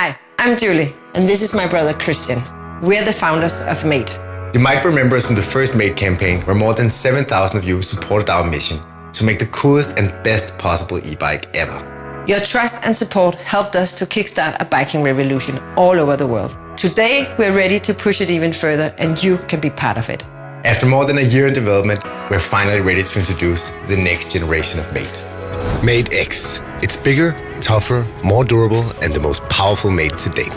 Hi, I'm Julie, and this is my brother Christian. We're the founders of Mate. You might remember us from the first Mate campaign, where more than 7,000 of you supported our mission to make the coolest and best possible e-bike ever. Your trust and support helped us to kickstart a biking revolution all over the world. Today, we're ready to push it even further, and you can be part of it. After more than a year in development, we're finally ready to introduce the next generation of Mate. Mate X. It's bigger, tougher, more durable, and the most powerful Mate to date.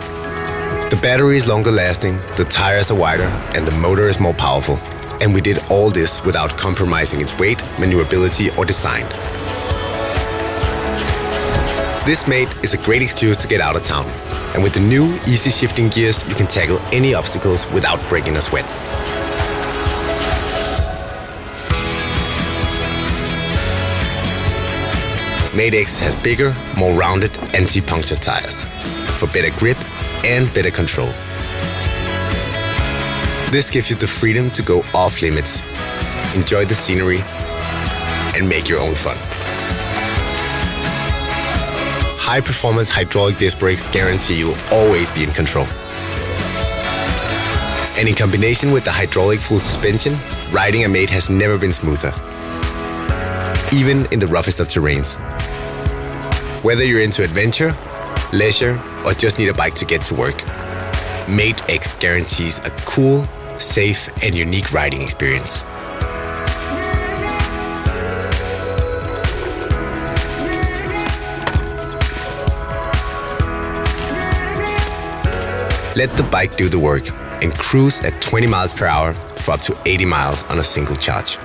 The battery is longer lasting, the tires are wider, and the motor is more powerful. And we did all this without compromising its weight, maneuverability, or design. This Mate is a great excuse to get out of town. And with the new easy shifting gears, you can tackle any obstacles without breaking a sweat. Mate X has bigger, more rounded, anti-puncture tires for better grip and better control. This gives you the freedom to go off limits, enjoy the scenery, and make your own fun. High-performance hydraulic disc brakes guarantee you'll always be in control. And in combination with the hydraulic full suspension, riding a Mate has never been smoother, even in the roughest of terrains. Whether you're into adventure, leisure, or just need a bike to get to work, Mate X guarantees a cool, safe, and unique riding experience. Let the bike do the work and cruise at 20 miles per hour for up to 80 miles on a single charge.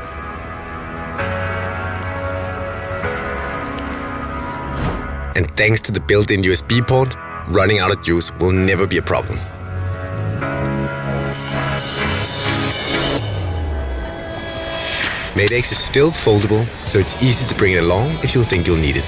And thanks to the built-in USB port, running out of juice will never be a problem. Mate X is still foldable, so it's easy to bring it along if you think you'll need it.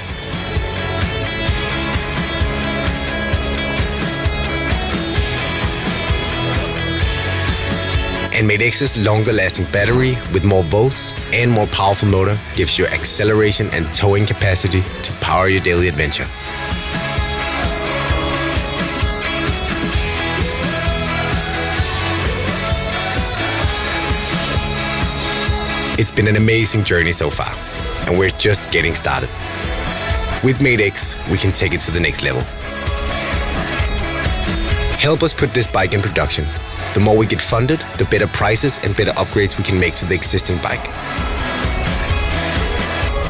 And Mate X's longer-lasting battery with more volts and more powerful motor gives you acceleration and towing capacity to power your daily adventure. It's been an amazing journey so far, and we're just getting started. With Mate X, we can take it to the next level. Help us put this bike in production. The more we get funded, the better prices and better upgrades we can make to the existing bike.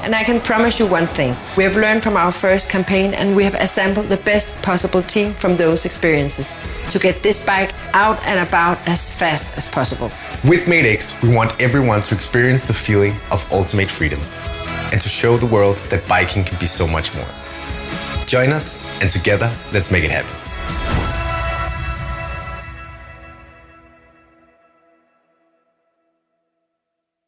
And I can promise you one thing. We have learned from our first campaign, and we have assembled the best possible team from those experiences to get this bike out and about as fast as possible. With Mate X, we want everyone to experience the feeling of ultimate freedom and to show the world that biking can be so much more. Join us, and together, let's make it happen.